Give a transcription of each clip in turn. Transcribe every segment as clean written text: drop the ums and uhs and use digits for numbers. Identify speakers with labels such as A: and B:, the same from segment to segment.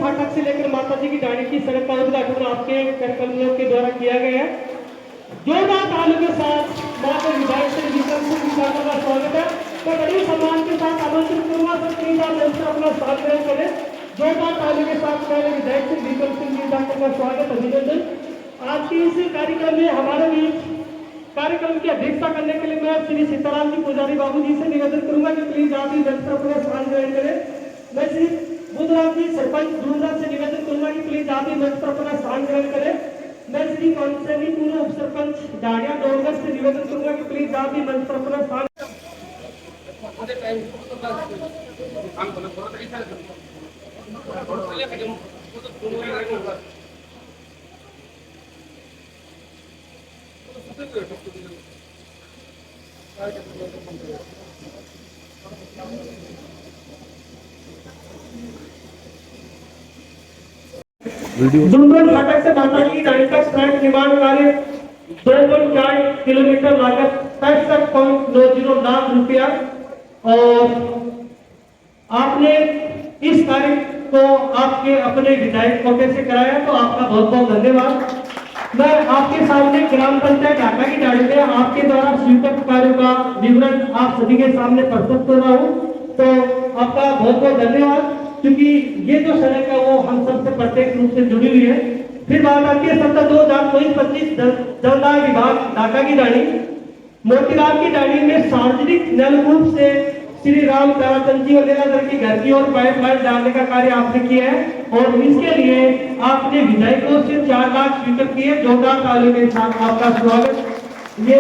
A: फाटक से लेकर माता जी की डाणी की सड़क का उद्घाटन आपके कर्मचारियों के द्वारा किया गया है। जोरदार तालियों के साथ माता विधायक श्री विक्रम सिंह विधायक का स्वागत है। तो बड़ी सम्मान के साथ आमंत्रित करूंगा सब तीन अपना स्वागत करें। जोरदार तालियों के साथ पहले विधायक श्री विक्रम सिंह विधायक का स्वागत अभिनंदन। आज के इस कार्यक्रम में हमारे बीच कार्यक्रम की अध्यक्षता करने के लिए मैं श्री सीताराम जी पुजारी बाबू जी से निवेदन करूंगा कि प्लीज आप ही दर्शकों अपना स्थान ग्रहण करें। मैं श्री बुधराम जी सरपंच धूमधाम से निवेदन करूंगा कि प्लीज आप ही मंच पर अपना स्थान ग्रहण करें। मैं श्री कौनसेनी पूर्व उप सरपंच डाड़िया डोरगर से निवेदन करूंगा कि प्लीज आप ही मंच पर अपना स्थान डुंगरपुर फाटक से माता जी डाणी तक सड़क निर्माण कार्य 2.4 किलोमीटर लागत 65.90 लाख रुपया। और आपने इस कार्य को आपके अपने विधायक कोटे से कराया तो आपका बहुत बहुत धन्यवाद। मैं आपके सामने ग्राम पंचायत ढाका की डाणी में आपके द्वारा स्वीकृत कार्यों का विवरण आप सभी के सामने प्रस्तुत कर रहा हूँ। तो आपका बहुत बहुत धन्यवाद, क्योंकि ये जो सड़क है वो हम सबसे प्रत्यक्ष रूप से जुड़ी हुई है। फिर बात आती है 2024-25 जलदाय विभाग ढाका की डाणी मोतीलाल की डाणी में सार्वजनिक नल रूप से श्री राम ताराचंद जी और लीलाधर की घर की ओर पाइपलाइन डालने का कार्य आपने किया है और इसके लिए आपने विधायकों से 4 लाख स्वीकृत किए। जोरदार तालियों के साथ आपका स्वागत। ये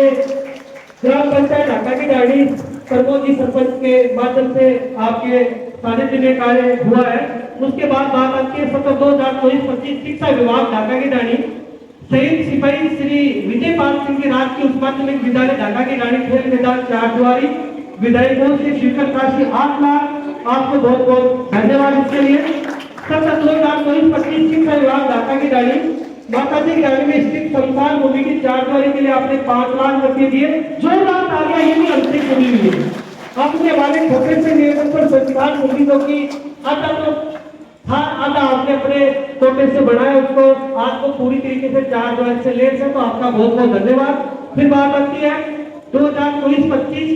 A: ग्राम पंचायत ढाका की डाणी प्रमोद जी सरपंच के माध्यम से आपके सानिध्य में कार्य हुआ है। उसके बाद बात आती है 2024-25 शिक्षा विभाग ढाका की डाणी शहीद सिपाही श्री विजय पाल सिंह की राजकीय उच्च माध्यमिक विद्यालय ढाका की डाणी खेल मैदान 4 द्वारी विधायकों से स्वीकृत राशि 8 लाख। आपको बहुत बहुत धन्यवाद इसके लिए। 2024-25 शिक्षा विभाग ढाका की डाणी माता जी की डाणी में स्थित शमशान भूमि की 4 द्वारी के लिए आपने 5 लाख रुपए दिए। जोरदार तालियां ये भी हमसे जुड़ी हुई है। आपने हमारे छोटे से निवेदन पर संस्थान मुरीदों की आधा तो आधा आपने अपने कोटे से बढ़ाया, उसको आज को पूरी तरीके से 4 द्वार से ले से, तो आपका बहुत बहुत धन्यवाद। फिर बात आती है 2024-25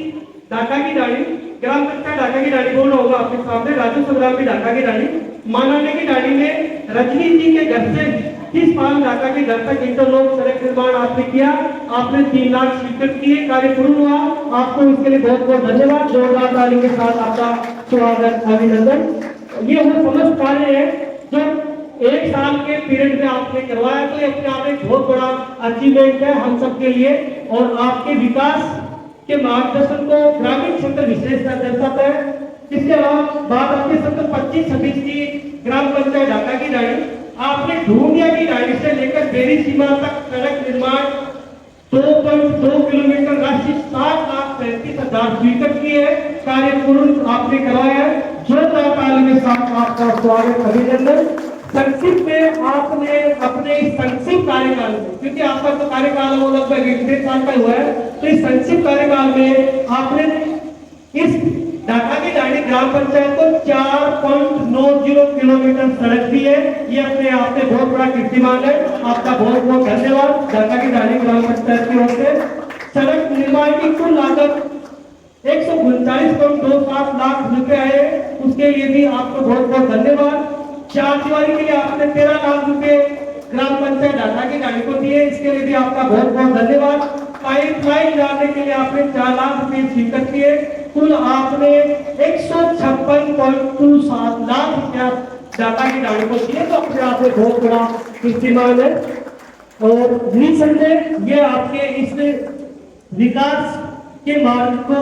A: ढाका की डाणी ग्राम पंचायत ढाका की डाणी बोल होगा आपके सामने राजू संग्राम भी ढाका की डाणी मानाने की डाणी में रजनी जी के घर से 30 पाल ढाका के घर तक इंटरलॉक सड़क निर्माण आपने किया। आपने 3 लाख स्वीकृत किए, कार्य पूर्ण हुआ। आपको इसके लिए बहुत बहुत धन्यवाद। जोरदार ताली के साथ आपका स्वागत अभिनंदन। ये वो समस्त कार्य है जो 1 साल के पीरियड में आपने करवाया, तो ये अपने आप एक बहुत बड़ा अचीवमेंट है हम सबके लिए और आपके विकास के मार्गदर्शन को ग्रामीण क्षेत्र विशेष दर्शाता है। इसके अलावा बात आती है 25-26 की ग्राम पंचायत ढाका की डाणी आपने ढूंढिया की डाणी से लेकर बेरी सीमा तक सड़क निर्माण 2.2 किलोमीटर राशि 7,35,000 स्वीकृत किए है। कार्य पूर्ण आपने करवाया है। जोरदार ताली के साथ आपका स्वागत अभिनंदन। संक्षिप्त में आपने अपने संक्षिप्त कार्यकाल में, क्योंकि आपका तो कार्यकाल वो लगभग 1.5 साल का हुआ है, तो इस संक्षिप्त कार्यकाल में आपने इस ढाका की डाणी ग्राम पंचायत को 4.90 किलोमीटर सड़क दी है। ये अपने आप में बहुत बड़ा कीर्तिमान है। आपका बहुत बहुत धन्यवाद। ढाका की डाणी ग्राम पंचायत की ओर से सड़क निर्माण की कुल लागत 149 39.27 लाख रुपए आए, उसके लिए भी आपको बहुत बहुत धन्यवाद। चारदीवारी के लिए आपने 13 लाख रुपए ग्राम पंचायत ढाका की गाड़ी को दिए, इसके लिए भी आपका बहुत बहुत धन्यवाद। पाइपलाइन डालने के लिए आपने 4 लाख रुपए स्वीकृत किए, कुल आपने 156.27 लाख रुपया ढाका की गाड़ी को दिए, तो अपने आप में बहुत बड़ा कीर्तिमान है। और निसंदेह ये आपके इस विकास के मार्ग को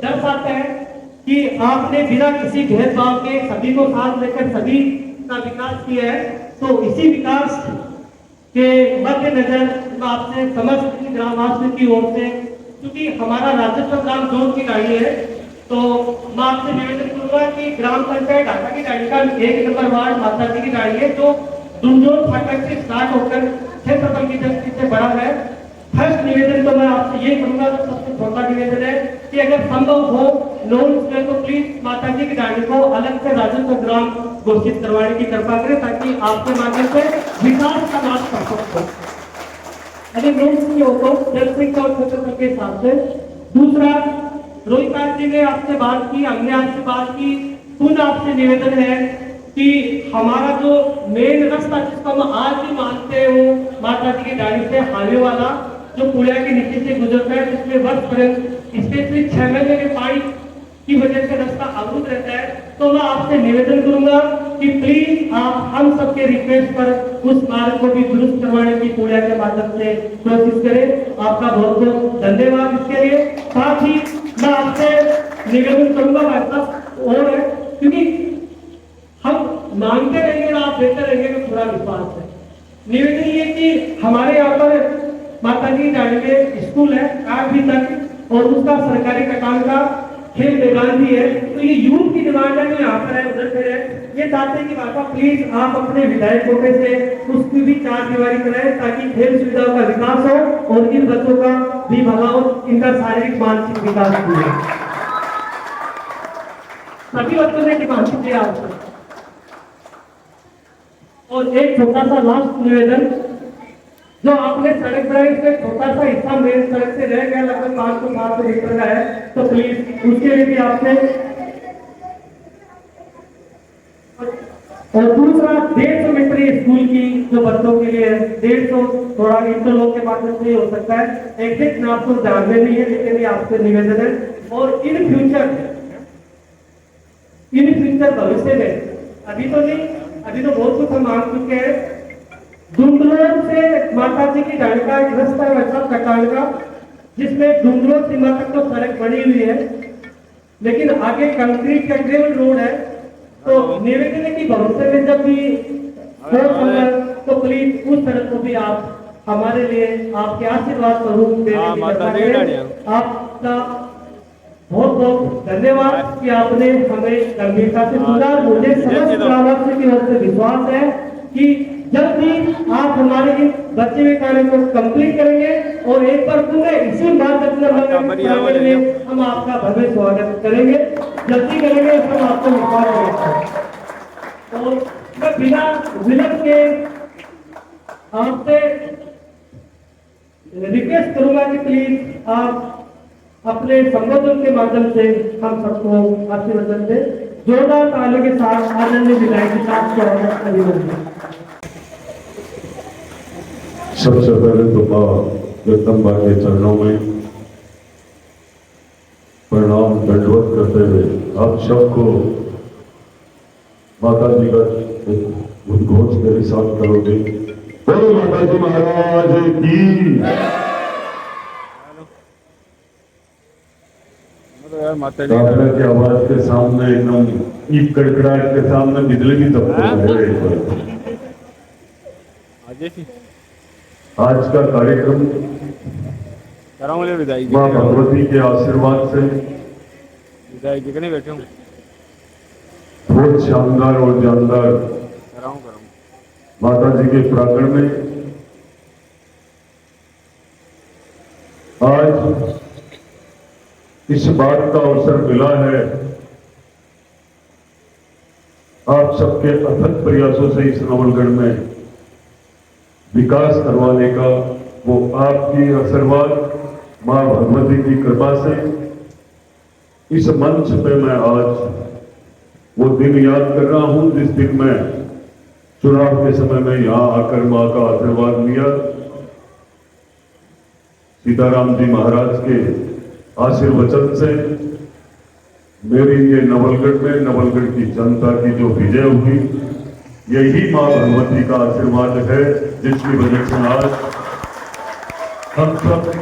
A: दर्शाता है कि आपने बिना किसी भेदभाव के सभी को साथ लेकर सभी का विकास किया है। तो इसी विकास के मद्देनजर आपसे समस्त ग्रामवासियों की ओर से, क्योंकि हमारा राजस्व ग्राम जोन की गाड़ी है, तो मैं आपसे निवेदन करूंगा कि ग्राम पंचायत ढाका की गाड़ी का 1 नंबर वार्ड माता जी की गाड़ी है, जो डुंडोर फाटक से स्टार्ट होकर क्षेत्रफल की दृष्टि से बड़ा है। फर्स्ट निवेदन तो मैं आपसे ये करूंगा, तो सबसे छोटा निवेदन है कि अगर संभव हो लोन से तो प्लीज माता जी की गाड़ी को अलग से राजस्व ग्राम घोषित करवाने की कृपा करें, ताकि आपके माध्यम से विकास का लाभ कर सकते। अगर लोन नहीं हो तो जलसिंह का क्षेत्रफल के हिसाब से। दूसरा, रोहित जी ने आपसे बात की, हमने आपसे बात की, पुनः आपसे निवेदन है कि हमारा जो मेन रास्ता जिसको हम आज भी मानते हो माता जी की डाली से हाईवे वाला जो पुलिया के नीचे से गुजरता है, जिसमें वर्ष पर्यंत स्पेशली 6 महीने के पानी की वजह से रास्ता अवरुद्ध रहता है, तो मैं आपसे निवेदन करूंगा कि प्लीज आप हम सबके रिक्वेस्ट पर उस मार्ग को भी दुरुस्त करवाने की पुलिया के माध्यम से कोशिश करें। आपका बहुत बहुत धन्यवाद इसके लिए। साथ ही मैं आपसे निवेदन करूंगा और है, क्योंकि हम मांगते रहेंगे और आप देते रहेंगे तो पूरा विश्वास है। निवेदन ये कि हमारे यहाँ पर माता जी गाड़ी में स्कूल है 8वीं तक, और उसका सरकारी कटान का खेल मैदान भी है, तो ये यूथ की डिमांड है, जो यहाँ पर है उधर फिर है, ये चाहते हैं कि माता प्लीज आप अपने विधायक कोटे से उसकी भी 4 दीवारी कराएं, ताकि खेल सुविधाओं का विकास हो और इन बच्चों का भी भला हो, इनका शारीरिक मानसिक विकास भी हो। सभी बच्चों ने डिमांड किया आपको। और एक छोटा सा लास्ट निवेदन, जो आपने सड़क बनाई उसमें छोटा सा हिस्सा मेन सड़क से रह गया, लगभग 500-700 मीटर का है, तो प्लीज उसके लिए भी आपने। और दूसरा 150 मीटर स्कूल की जो बच्चों के लिए है, 150 थोड़ा इंटरलॉक के माध्यम से हो सकता है, एग्जैक्ट नाम तो ध्यान में नहीं है, लेकिन ये आपसे निवेदन है। और इन फ्यूचर भविष्य में, अभी तो नहीं, अभी तो बहुत कुछ हम मांग चुके हैं। डुंगलोर से माता जी की गाड़ी का एक रास्ता है वैसा कटान का, जिसमें डुंगलोर सीमा तक तो सड़क बनी हुई है, लेकिन आगे कंक्रीट का ग्रेवल रोड है। तो निवेदन है कि भविष्य में जब भी हो समय तो प्लीज उस सड़क को भी आप हमारे लिए आपके आशीर्वाद स्वरूप देने की कृपा करें। आपका बहुत बहुत धन्यवाद कि आपने हमें गंभीरता से सुना। मुझे समस्त ग्रामवासियों की ओर से विश्वास है कि जल्द ही आप हमारे इन बचे हुए कार्य को कंप्लीट करेंगे, और एक बार पुनः इसी मार्ग में हम आपका भव्य स्वागत करेंगे, जल्दी करेंगे, हम आपको विश्वास करेंगे। और मैं बिना विलंब के आपसे रिक्वेस्ट करूंगा कि प्लीज आप अपने संबोधन के माध्यम से हम सबको आशीर्वाद दें। जोरदार तालियों के साथ आनंद विधायक के साथ स्वागत अभिनंदन।
B: सबसे पहले तो जगदम्बा के चरणों में प्रणाम दंडवत करते हुए आप सबको माता जी का उद्घोष मेरे साथ करोगे। बोलो माता जी महाराज की। काफिला की आवाज के सामने एकदम ईद कड़कड़ाहट के सामने बिजली की तपक आज का कार्यक्रम माँ भगवती के आशीर्वाद से
C: बैठे हूँ
B: बहुत शानदार और जानदार माता जी के प्रांगण में आज इस बात का अवसर मिला है। आप सबके अथक प्रयासों से इस नवलगढ़ में विकास करवाने का, वो आपकी आशीर्वाद मां भगवती की कृपा से इस मंच पे मैं आज वो दिन याद कर रहा हूं जिस दिन मैं चुनाव के समय में यहां आकर मां का आशीर्वाद लिया। सीताराम जी महाराज के आशीर्वचन से मेरी ये नवलगढ़ की जनता की जो विजय हुई, यही मां भगवती का आशीर्वाद है जिसकी वजह से आज हम सब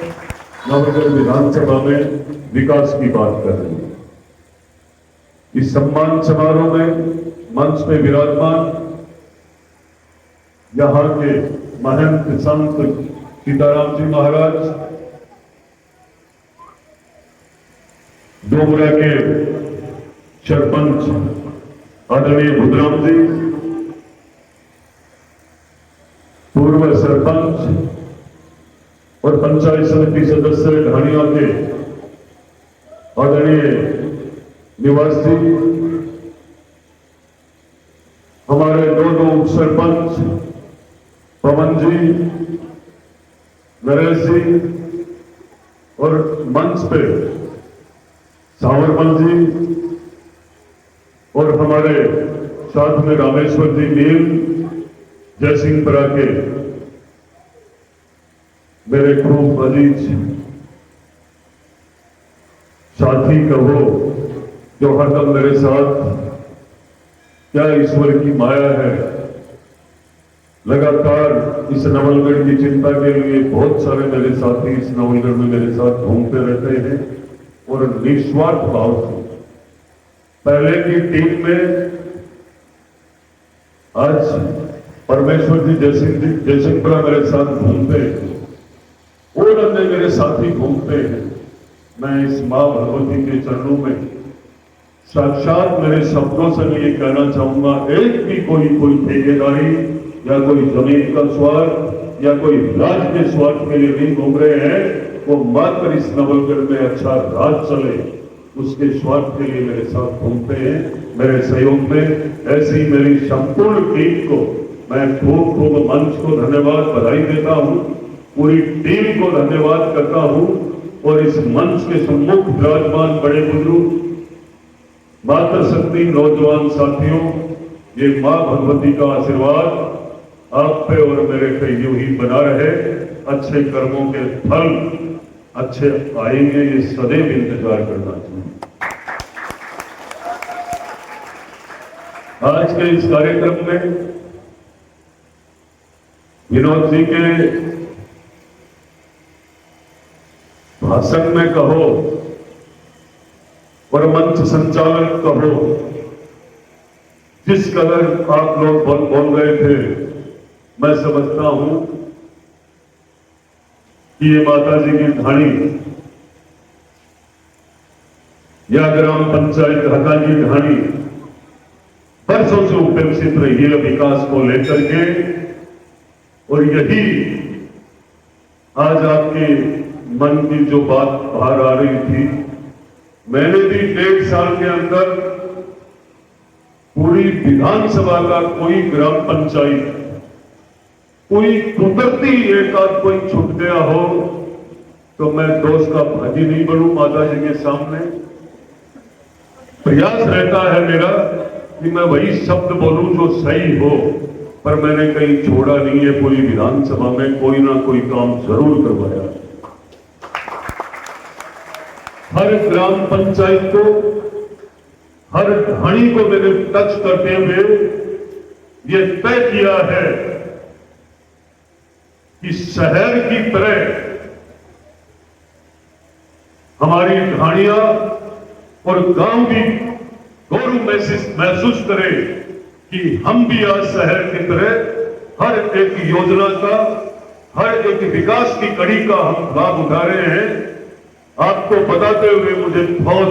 B: नवलगढ़ विधानसभा में विकास की बात कर रहे हैं। इस सम्मान समारोह में मंच पे विराजमान यहाँ के महंत संत सीताराम जी महाराज, डोगरा के सरपंच आदरणीय बुधराम जी, पूर्व सरपंच और पंचायत समिति सदस्य ढाणिया के आदरणीय निवासी, हमारे दोनों उप सरपंच पवन जी, नरेश जी और मंच पे सावरमल जी और हमारे साथ में रामेश्वर जी नील, जयसिंहपुरा के मेरे खूब अजीज साथी कहो जो हरदम मेरे साथ, क्या ईश्वर की माया है, लगातार इस नवलगढ़ की चिंता के लिए बहुत सारे मेरे साथी इस नवलगढ़ में मेरे साथ घूमते रहते हैं और निस्वार्थ भाव से पहले की टीम में आज परमेश्वर जी जयसिंहपुरा मेरे साथ घूमते हैं और अन्य मेरे साथी घूमते हैं। मैं इस मां भगवती के चरणों में साक्षात मेरे शब्दों से मैं ये कहना चाहूंगा, एक भी कोई ठेकेदारी या कोई जमीन का स्वार्थ या कोई राज के स्वार्थ के लिए नहीं घूम रहे हैं, वो मात्र इस नवलगढ़ में अच्छा राज चले उसके स्वार्थ के लिए मेरे साथ घूमते हैं। मेरे सहयोग में ऐसी मेरी संपूर्ण टीम को मैं खूब मंच को धन्यवाद बधाई देता हूं, पूरी टीम को धन्यवाद करता हूं और इस मंच के सम्मुख विराजमान बड़े बुजुर्ग, मातृशक्ति नौजवान साथियों, ये मां भगवती का आशीर्वाद आप पे और मेरे पे यूं ही बना रहे। अच्छे कर्मों के फल अच्छे आएंगे, ये सदैव इंतजार करना चाहिए। आज के इस कार्यक्रम में विनोद जी के भाषण में कहो और मंच संचालन कहो, जिस कदर आप लोग बोल रहे थे, मैं समझता हूं कि ये माता जी की ढाणी या ग्राम पंचायत ढाका की ढाणी बरसों से उपेक्षित रही है विकास को लेकर के, और यही आज आपके मन की जो बात बाहर आ रही थी, मैंने भी 1.5 साल के अंदर पूरी विधानसभा का कोई ग्राम पंचायत, कोई कुदरती एक आध कोई छूट गया हो तो मैं दोस्त का भागी नहीं बनूं माता जी के सामने। प्रयास रहता है मेरा कि मैं वही शब्द बोलूं जो सही हो, पर मैंने कहीं छोड़ा नहीं है। पूरी विधानसभा में कोई ना कोई काम जरूर करवाया। हर ग्राम पंचायत को, हर ढाणी को मैंने टच करते हुए ये तय किया है कि शहर की तरह हमारी ढाणियां और गांव भी गौरव महसूस करें कि हम भी आज शहर की तरह हर एक योजना का, हर एक विकास की कड़ी का हम लाभ उठा रहे हैं। आपको बताते हुए मुझे बहुत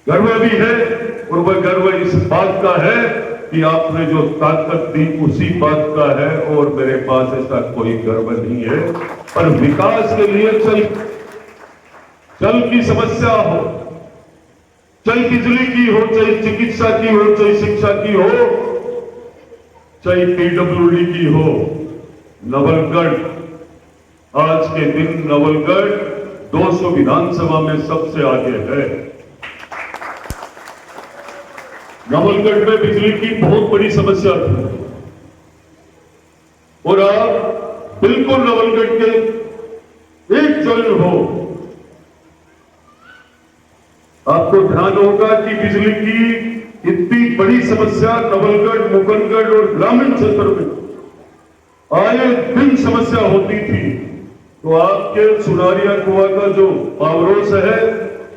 B: गर्व भी है, और वह गर्व इस बात का है कि आपने जो ताकत दी उसी बात का है, और मेरे पास ऐसा कोई गर्व नहीं है। पर विकास के लिए चल की समस्या हो, चाहे बिजली की हो, चाहे चिकित्सा की हो, चाहे शिक्षा की हो, चाहे पीडब्ल्यूडी की हो, नवलगढ़ आज के दिन नवलगढ़ 200 विधानसभा में सबसे आगे है। नवलगढ़ में बिजली की बहुत बड़ी समस्या थी और आप बिल्कुल नवलगढ़ के एक जल हो, आपको ध्यान होगा कि बिजली की इतनी बड़ी समस्या नवलगढ़, मुकंदगढ़ और ग्रामीण क्षेत्र में आए दिन समस्या होती थी। तो आपके सुनारिया कुआ का जो पावर हाउस है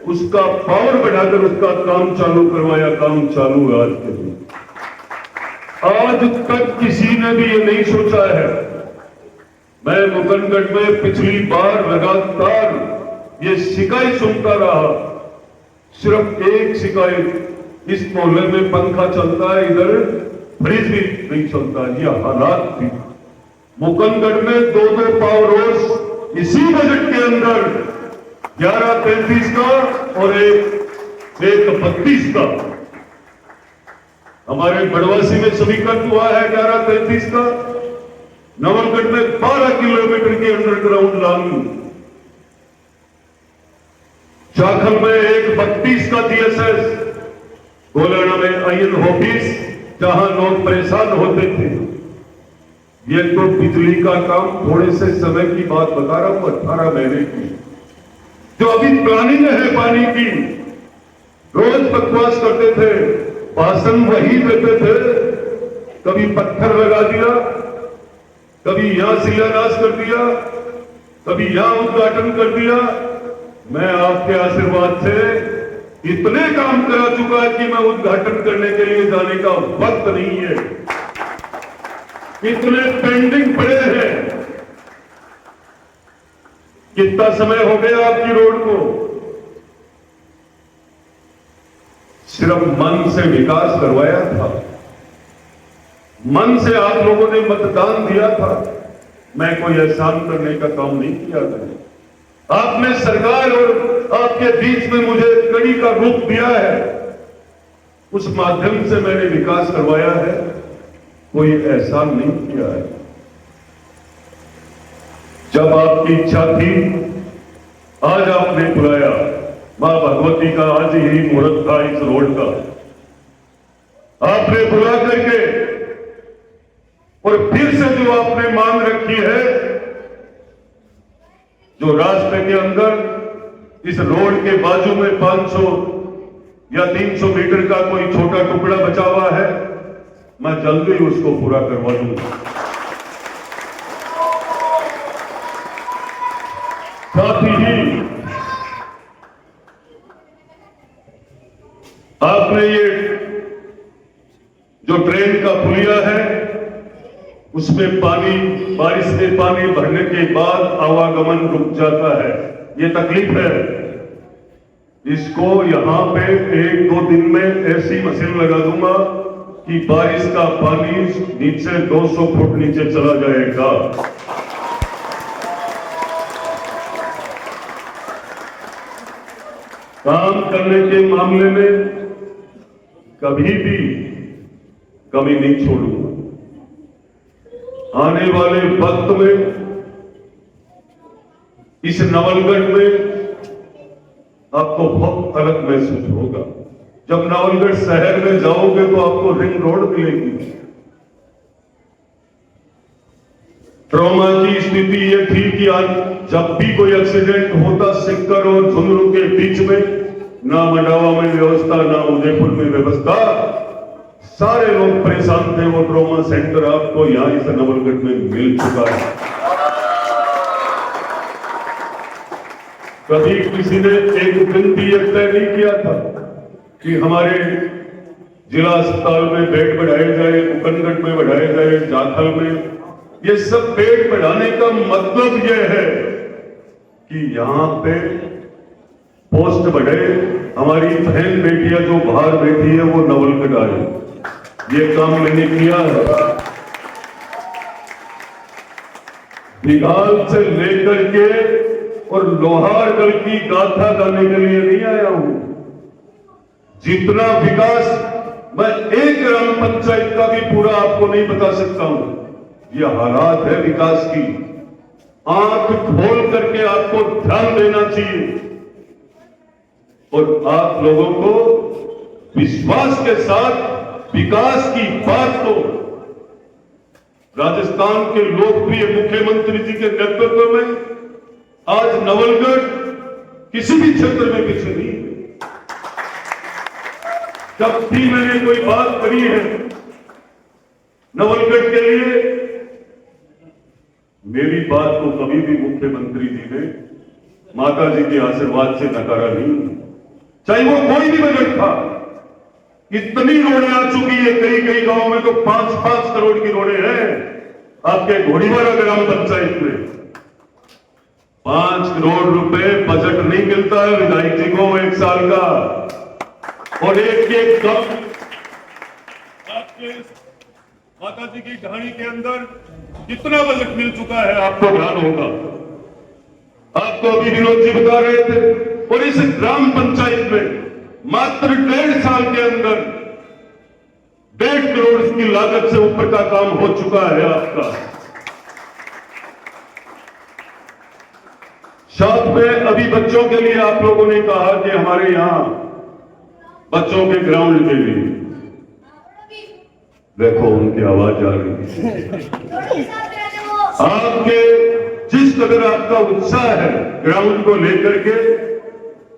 B: उसका पावर बढ़ाकर उसका काम चालू करवाया, काम चालू है आज के दिन। आज तक किसी ने भी ये नहीं सोचा है। मैं मुकंदगढ़ में पिछली बार लगातार ये शिकायत सुनता रहा, सिर्फ एक शिकायत, इस मोहल्ले में पंखा चलता है, इधर फ्रिज भी नहीं चलता। ये हालात थी। मुकंदगढ़ में 2 पावर हाउस इसी बजट के अंदर 1133 का और एक 32 का हमारे बड़वासी में स्वीकृत हुआ है 1133 का। नवलगढ़ में 12 किलोमीटर की अंडरग्राउंड लाइन, जाखल में एक 32 का DSS, गोलाना में आयन ऑफिस जहां लोग परेशान होते थे। ये तो बिजली का काम थोड़े से समय की बात बता रहा हूं, 18 महीने की, जो अभी प्लानिंग है पानी की। रोज बकवास करते थे, भाषण वही देते थे, कभी पत्थर लगा दिया, कभी यहां शिलान्यास कर दिया, कभी यहां उद्घाटन कर दिया। मैं आपके आशीर्वाद से इतने काम करा चुका है कि मैं उद्घाटन करने के लिए जाने का वक्त नहीं है। इतने पेंडिंग पड़े हैं। कितना समय हो गया आपकी रोड को? सिर्फ मन से विकास करवाया था, मन से आप लोगों ने मतदान दिया था। मैं कोई एहसान करने का काम नहीं किया था। आपने सरकार और आपके बीच में मुझे कड़ी का रूप दिया है, उस माध्यम से मैंने विकास करवाया है, कोई एहसान नहीं किया है। जब आपकी इच्छा थी, आज आपने बुलाया, मां भगवती का आज ही मुहूर्त था इस रोड का, आपने बुला करके और फिर से जो आपने मांग रखी है, जो रास्ते के अंदर इस रोड के बाजू में 500 या 300 मीटर का कोई छोटा टुकड़ा बचा हुआ है, मैं जल्दी उसको पूरा करवा दूंगा। साथ ही आपने ये जो ट्रेन का पुलिया है उसमें पानी, बारिश में पानी भरने के बाद आवागमन रुक जाता है, ये तकलीफ है। इसको यहां पे 1-2 दिन में ऐसी मशीन लगा दूंगा कि बारिश का पानी नीचे 200 फुट नीचे चला जाएगा। काम करने के मामले में कभी भी कमी नहीं छोड़ूंगा। आने वाले वक्त में इस नवलगढ़ में आपको बहुत अलग महसूस होगा। जब नवलगढ़ शहर में जाओगे तो आपको रिंग रोड मिलेगी। ट्रॉमा की स्थिति यह थी कि आज जब भी कोई एक्सीडेंट होता सिक्कर और झुंझुनू के बीच में, ना मंडावा में व्यवस्था, ना उदयपुर में व्यवस्था, सारे लोग परेशान थे। वो ट्रॉमा सेंटर आपको यहां इस नवलगढ़ में मिल चुका है। कभी किसी ने एक दिन भी यह तय नहीं किया था कि हमारे जिला अस्पताल में बेड बढ़ाए जाए, मुकंदगढ़ में बढ़ाए जाए, जाखल में। ये सब बेड बढ़ाने का मतलब यह है कि यहां पे पोस्ट बढ़े, हमारी बहन बेटियां जो बाहर बैठी है वो नवलगढ़ आए। ये काम मैंने किया है। बिगाल से लेकर के और लोहारगढ़ की गाथा गाने के लिए नहीं आया हूं। जितना विकास मैं एक ग्राम पंचायत का भी पूरा आपको नहीं बता सकता हूं। ये हालात है विकास की। आंख खोल करके आपको ध्यान देना चाहिए और आप लोगों को विश्वास के साथ विकास की बात को राजस्थान के लोकप्रिय मुख्यमंत्री जी के नेतृत्व में आज नवलगढ़ किसी भी क्षेत्र में पीछे नहीं है। जब भी मैंने कोई बात करी है नवलगढ़ के लिए, मेरी बात को कभी भी मुख्यमंत्री जी ने माता जी के आशीर्वाद से नकारा नहीं, चाहे वो कोई भी बजट था। इतनी रोडें आ चुकी है, कई कई गांव में तो 5-5 करोड़ की रोडें हैं। आपके घोड़ीवाड़ा ग्राम पंचायत में 5 करोड़ रुपए बजट नहीं मिलता है विधायक जी को एक साल का, और एक गांव आपके माता जी की ढाणी के अंदर कितना बजट मिल चुका है आपको ध्यान होगा। आपको अभी विनोद जी बता रहे थे। और इस ग्राम पंचायत में मात्र 1.5 साल के अंदर 1.5 करोड़ की लागत से ऊपर का काम हो चुका है आपका। साथ में अभी बच्चों के लिए आप लोगों ने कहा कि हमारे यहां बच्चों के ग्राउंड के लिए, देखो उनकी आवाज आ रही है। आपके जिस कदर आपका उत्साह है ग्राउंड को लेकर के,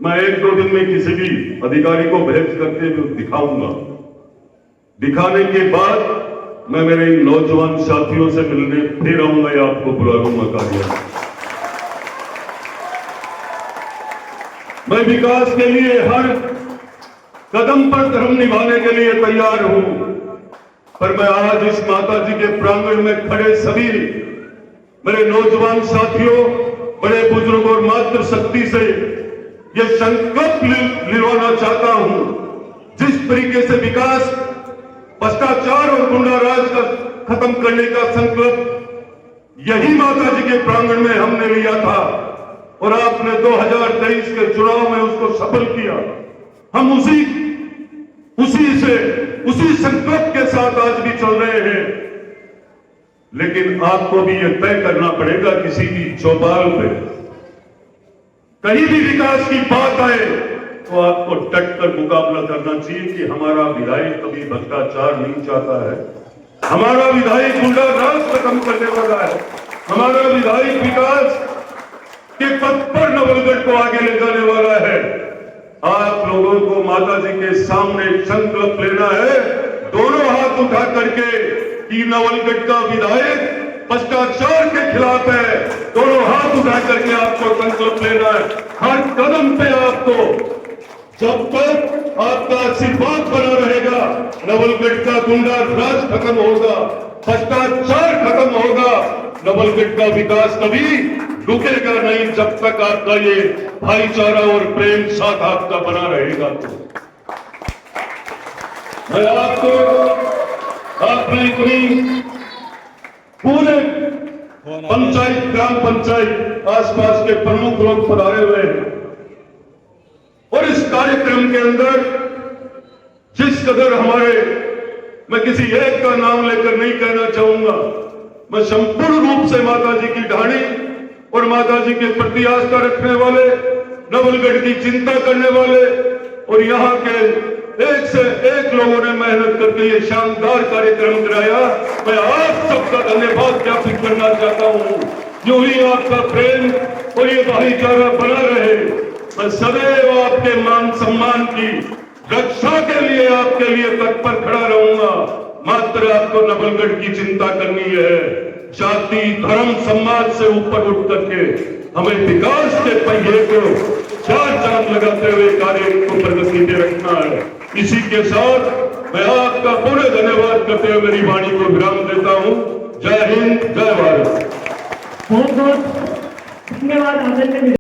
B: मैं 1-2 दिन में किसी भी अधिकारी को भेज करके जो दिखाऊंगा, दिखाने के बाद मैं मेरे इन नौजवान साथियों से मिलने फिर आऊंगा या आपको बुला लूंगा कार्यालय। मैं विकास के लिए हर कदम पर धर्म निभाने के लिए तैयार हूं, पर मैं आज इस माता जी के प्रांगण में खड़े सभी मेरे नौजवान साथियों, बड़े बुजुर्ग और मातृशक्ति से ये संकल्प लिलवाना चाहता हूं, जिस तरीके से विकास, भ्रष्टाचार और गुंडा राज का खत्म करने का संकल्प यही माता जी के प्रांगण में हमने लिया था और आपने 2023 के चुनाव में उसको सफल किया। हम उसी संकल्प के साथ आज भी चल रहे हैं, लेकिन आपको भी यह तय करना पड़ेगा किसी भी चौपाल पे कहीं भी विकास की बात आए तो आपको डट कर मुकाबला करना चाहिए कि हमारा विधायक कभी भ्रष्टाचार नहीं चाहता है, हमारा विधायक गुंडा राज खत्म करने वाला है, हमारा विधायक विकास के पथ पर नवलगढ़ को आगे ले जाने वाला है। आप लोगों को माता जी के सामने संकल्प लेना है, दोनों हाथ उठा करके कि नवलगढ़ का विधायक भ्रष्टाचार के खिलाफ है। दोनों हाथ उठा करके आपको संकल्प लेना है। हर कदम पे आपको, जब तक आपका आशीर्वाद बना रहेगा, नवलगढ़ का गुंडा राज खत्म होगा, भ्रष्टाचार खत्म होगा, नवलगढ़ का विकास कभी रुकेगा नहीं जब तक आपका ये भाईचारा और प्रेम साथ आपका बना रहेगा। तो मैं आपने इतनी पूरे पंचायत, ग्राम पंचायत, आसपास के प्रमुख लोग पधारे हुए हैं और इस कार्यक्रम के अंदर जिस कदर मैं किसी एक का नाम लेकर नहीं कहना चाहूंगा, मैं संपूर्ण रूप से माता जी की ढाणी और माता जी के प्रति आस्था रखने वाले, नवलगढ़ की चिंता करने वाले और यहाँ के एक से एक लोगों ने मेहनत करके ये शानदार कार्यक्रम कराया। मैं आप सबका धन्यवाद ज्ञापित करना चाहता हूँ। जो ही आपका प्रेम और ये भाईचारा बना रहे, मैं सदैव आपके मान सम्मान की रक्षा के लिए आपके लिए तत्पर खड़ा रहूंगा। मात्र आपको नवलगढ़ की चिंता करनी है, जाति धर्म समाज से ऊपर उठ करके हमें विकास के पहिए को 4 चांद लगाते हुए कार्य को प्रगति पे रखना है। इसी के साथ मैं आपका पूरे धन्यवाद करते हुए मेरी वाणी को विराम देता हूं। जय हिंद, जय भारत।
A: बहुत बहुत धन्यवाद आदरणीय